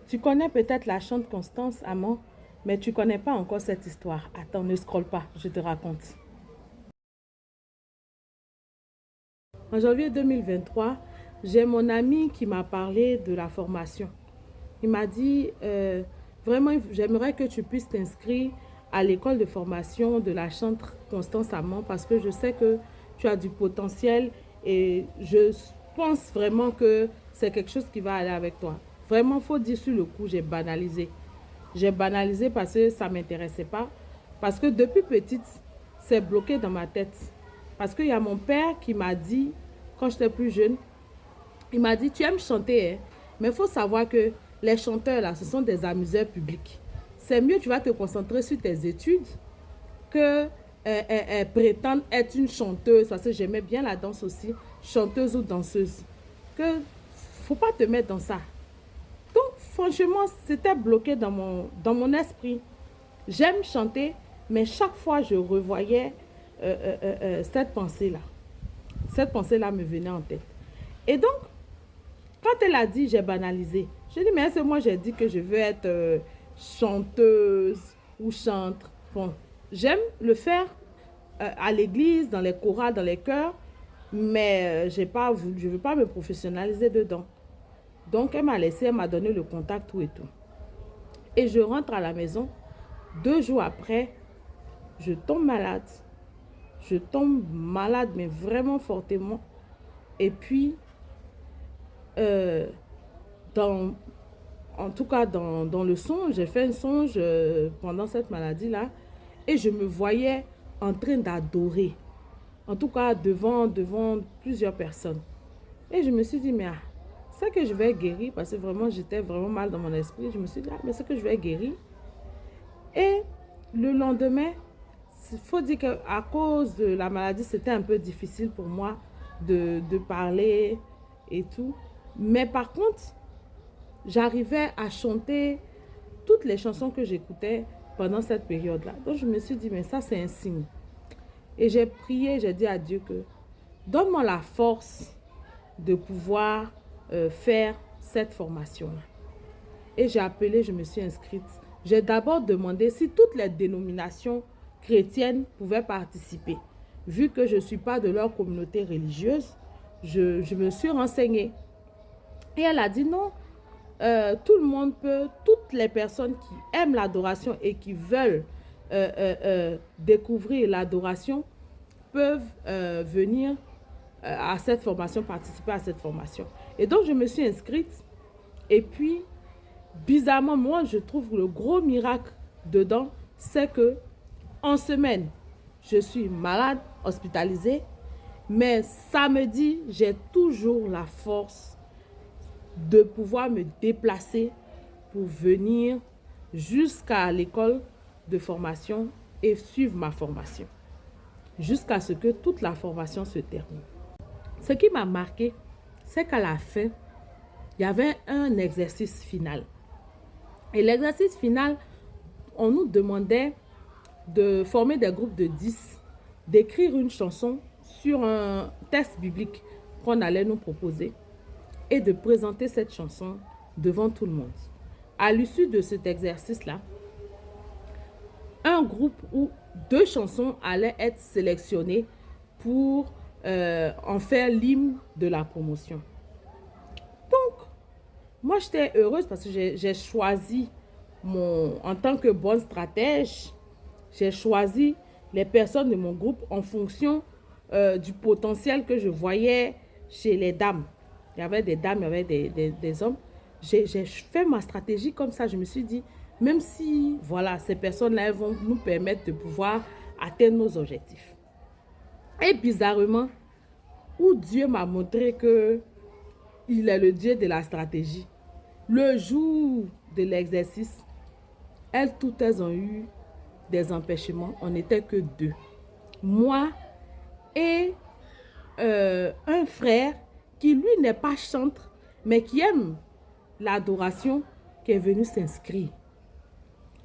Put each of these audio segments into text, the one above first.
Tu connais peut-être la chante Constance Amand, mais tu ne connais pas encore cette histoire. Attends, ne scrolle pas, je te raconte. En janvier 2023, j'ai mon ami qui m'a parlé de la formation. Il m'a dit, vraiment, j'aimerais que tu puisses t'inscrire à l'école de formation de la chante Constance Amand parce que je sais que tu as du potentiel et je pense vraiment que c'est quelque chose qui va aller avec toi. Vraiment, il faut dire sur le coup, j'ai banalisé. J'ai banalisé parce que ça ne m'intéressait pas. Parce que depuis petite, c'est bloqué dans ma tête. Parce qu'il y a mon père qui m'a dit, quand j'étais plus jeune, il m'a dit, tu aimes chanter, hein? Mais il faut savoir que les chanteurs, là, ce sont des amuseurs publics. C'est mieux, tu vas te concentrer sur tes études que prétendre être une chanteuse, parce que j'aimais bien la danse aussi, chanteuse ou danseuse. Que faut pas te mettre dans ça. Donc, franchement, c'était bloqué dans mon esprit. J'aime chanter, mais chaque fois, je revoyais cette pensée-là. Cette pensée-là me venait en tête. Et donc, quand elle a dit, j'ai banalisé. J'ai dit, mais c'est moi, j'ai dit que je veux être chanteuse ou chantre. Bon, j'aime le faire à l'église, dans les chorales, dans les chœurs, mais j'ai pas voulu, je ne veux pas me professionnaliser dedans. Donc, elle m'a laissé, elle m'a donné le contact, tout et tout. Et je rentre à la maison. 2 jours après, je tombe malade. Je tombe malade, mais vraiment fortement. Et puis, euh, dans, en tout cas, dans le songe, j'ai fait un songe pendant cette maladie-là. Et je me voyais en train d'adorer. En tout cas, devant plusieurs personnes. Et je me suis dit, mais c'est que je vais guérir. Parce que vraiment, j'étais vraiment mal dans mon esprit. Je me suis dit, mais c'est que je vais guérir. Et le lendemain, il faut dire qu'à cause de la maladie, c'était un peu difficile pour moi de parler et tout. Mais par contre, j'arrivais à chanter toutes les chansons que j'écoutais pendant cette période-là. Donc je me suis dit, mais ça c'est un signe. Et j'ai prié, j'ai dit à Dieu que donne-moi la force de pouvoir faire cette formation-là. Et j'ai appelé, je me suis inscrite. J'ai d'abord demandé si toutes les dénominations chrétiennes pouvaient participer. Vu que je ne suis pas de leur communauté religieuse, je me suis renseignée. Et elle a dit non, tout le monde peut, toutes les personnes qui aiment l'adoration et qui veulent découvrir l'adoration peuvent venir à cette formation, participer à cette formation. Et donc, je me suis inscrite. Et puis, bizarrement, moi, je trouve le gros miracle dedans, c'est que en semaine, je suis malade, hospitalisée, mais samedi, j'ai toujours la force de pouvoir me déplacer pour venir jusqu'à l'école de formation et suivre ma formation, jusqu'à ce que toute la formation se termine. Ce qui m'a marqué, c'est qu'à la fin, il y avait un exercice final. Et l'exercice final, on nous demandait de former des groupes de 10, d'écrire une chanson sur un texte biblique qu'on allait nous proposer et de présenter cette chanson devant tout le monde. À l'issue de cet exercice-là, un groupe ou 2 chansons allaient être sélectionnées pour en faire l'hymne de la promotion. Donc, moi, j'étais heureuse parce que j'ai choisi en tant que bonne stratège, j'ai choisi les personnes de mon groupe en fonction du potentiel que je voyais chez les dames. Il y avait des dames, il y avait des hommes. J'ai fait ma stratégie comme ça. Je me suis dit, même si voilà, ces personnes-là vont nous permettre de pouvoir atteindre nos objectifs. Et bizarrement, où Dieu m'a montré que il est le Dieu de la stratégie. Le jour de l'exercice, toutes elles ont eu des empêchements. On n'était que 2. Moi et un frère qui, lui, n'est pas chantre, mais qui aime l'adoration, qui est venu s'inscrire.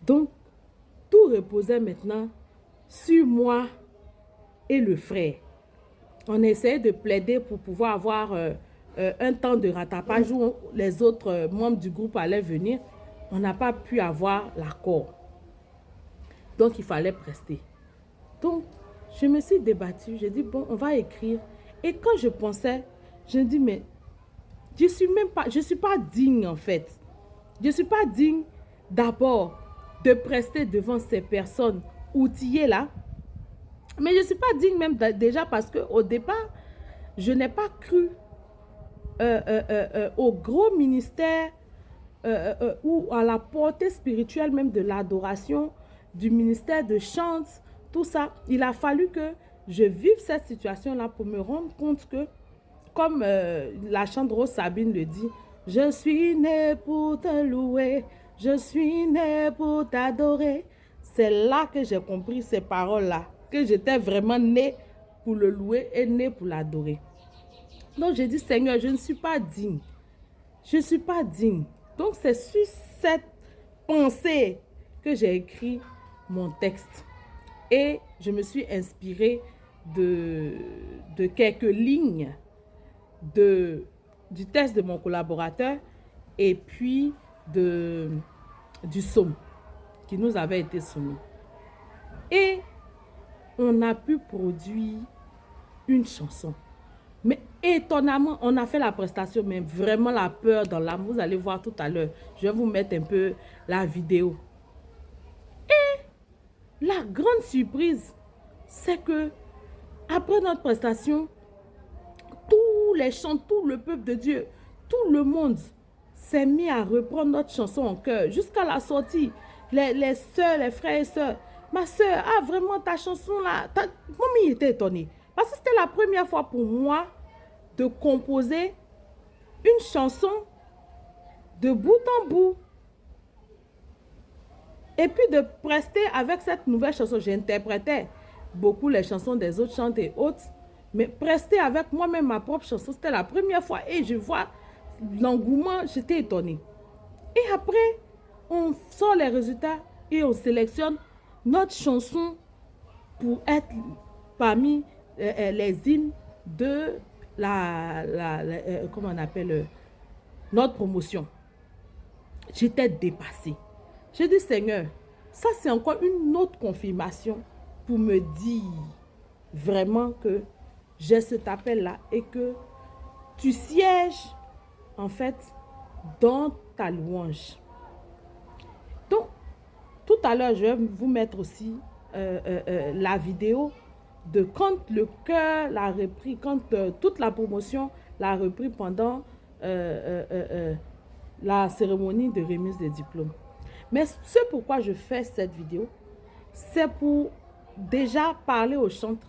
Donc, tout reposait maintenant sur moi et le frère. On essayait de plaider pour pouvoir avoir un temps de rattrapage où les autres membres du groupe allaient venir. On n'a pas pu avoir l'accord. Donc, il fallait prester. Donc, je me suis débattue. J'ai dit, bon, on va écrire. Et quand je pensais, je me dis, mais je ne suis pas digne en fait. Je ne suis pas digne d'abord de prester devant ces personnes outillées là. Mais je ne suis pas digne même déjà parce qu'au départ, je n'ai pas cru au gros ministère ou à la portée spirituelle même de l'adoration, du ministère de chant, tout ça. Il a fallu que je vive cette situation-là pour me rendre compte que, comme la chante Rose Sabine le dit, je suis née pour te louer, je suis née pour t'adorer. C'est là que j'ai compris ces paroles-là, que j'étais vraiment née pour le louer et née pour l'adorer. Donc j'ai dit, Seigneur, je ne suis pas digne. Je ne suis pas digne. Donc c'est sur cette pensée que j'ai écrit mon texte. Et je me suis inspirée de quelques lignes du texte de mon collaborateur et puis du psaume qui nous avait été soumis. Et on a pu produire une chanson. Mais étonnamment, on a fait la prestation, mais vraiment la peur dans l'âme. Vous allez voir tout à l'heure. Je vais vous mettre un peu la vidéo. Et la grande surprise, c'est que après notre prestation, tous les chants, tout le peuple de Dieu, tout le monde s'est mis à reprendre notre chanson en chœur. Jusqu'à la sortie, les soeurs, les frères et sœurs. Ma soeur, ah vraiment ta chanson là, Mommy était étonnée. Parce que c'était la première fois pour moi de composer une chanson de bout en bout. Et puis de prester avec cette nouvelle chanson. J'interprétais beaucoup les chansons des autres chants et autres. Mais prester avec moi-même ma propre chanson, c'était la première fois. Et je vois l'engouement, j'étais étonnée. Et après, on sort les résultats et on sélectionne notre chanson pour être parmi les hymnes de comment on appelle, notre promotion. J'étais dépassée. J'ai dit, Seigneur, ça c'est encore une autre confirmation pour me dire vraiment que j'ai cet appel-là et que tu sièges en fait dans ta louange. Donc, tout à l'heure, je vais vous mettre aussi la vidéo de quand le chœur l'a repris, quand toute la promotion l'a repris pendant la cérémonie de remise des diplômes. Mais ce pourquoi je fais cette vidéo, c'est pour déjà parler aux chantres,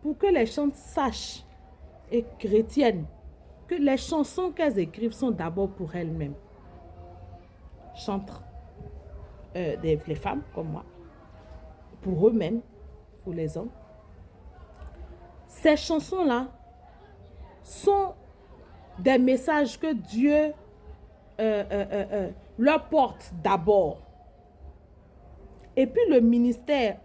pour que les chantres sachent et retiennent que les chansons qu'elles écrivent sont d'abord pour elles-mêmes. Chantres, les femmes comme moi, pour eux-mêmes, pour les hommes. Ces chansons-là sont des messages que Dieu leur porte d'abord. Et puis le ministère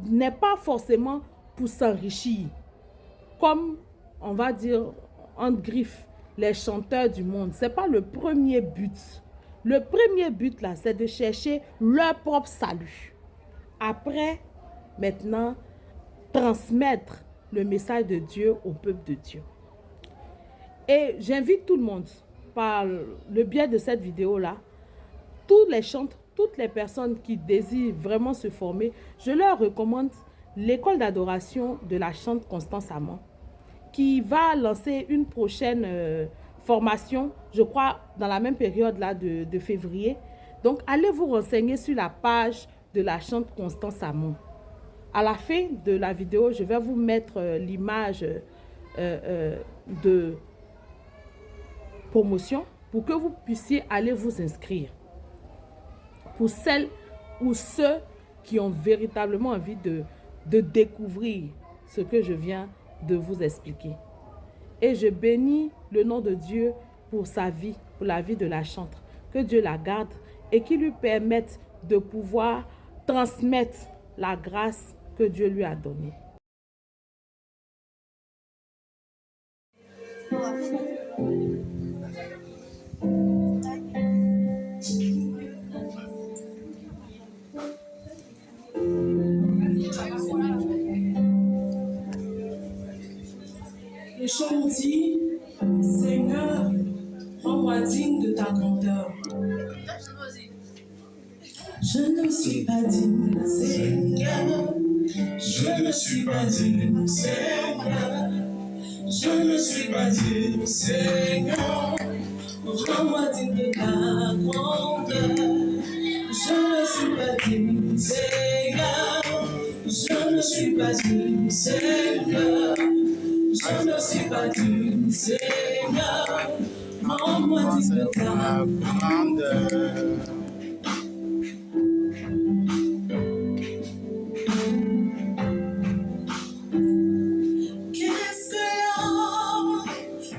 n'est pas forcément pour s'enrichir, comme on va dire en griffe les chanteurs du monde. Ce n'est pas le premier but. Le premier but là, c'est de chercher leur propre salut. Après, maintenant, transmettre le message de Dieu au peuple de Dieu. Et j'invite tout le monde, par le biais de cette vidéo-là, tous les chantres, toutes les personnes qui désirent vraiment se former, je leur recommande l'école d'adoration de la chante Constance Amand, qui va lancer une prochaine formation, je crois, dans la même période là de février. Donc, allez vous renseigner sur la page de la chante Constance Amand. À la fin de la vidéo, je vais vous mettre l'image de promotion pour que vous puissiez aller vous inscrire. Pour celles ou ceux qui ont véritablement envie de découvrir ce que je viens de vous expliquer. Et je bénis le nom de Dieu pour sa vie, pour la vie de la chantre. Que Dieu la garde et qu'il lui permette de pouvoir transmettre la grâce que Dieu lui a donnée. chant dit, Seigneur, rends-moi digne de ta grandeur. Je ne suis pas digne, Seigneur. Je ne suis pas digne, Seigneur. Je ne suis pas digne, Seigneur. Rends-moi digne de ta grandeur. Je ne suis pas digne, Seigneur. Je ne suis pas digne, Seigneur. Je ne suis pas digne, Seigneur. Rends-moi digne de ta grandeur. Qu'est-ce que l'homme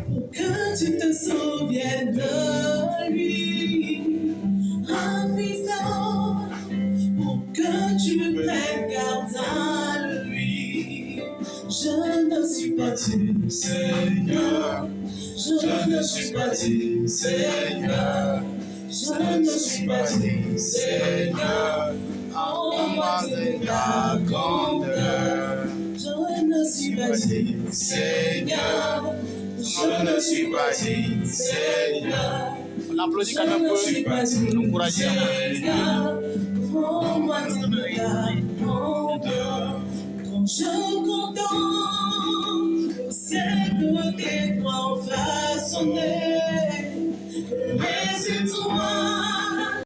pour que tu te souviennes de lui? Un fils d'homme pour que tu prennes garde à lui. Je ne suis pas digne, Seigneur. Je ne suis pas digne, Seigneur. Je ne suis pas digne, Seigneur. Rends-moi de ta grandeur. Je ne suis pas digne, Seigneur. Je ne suis pas digne, Seigneur. On applaudit quand même pour l'encourager. Rends-moi de ta grandeur. Quand je contemple le ciel que tes doigts ont façonné, mes étoiles.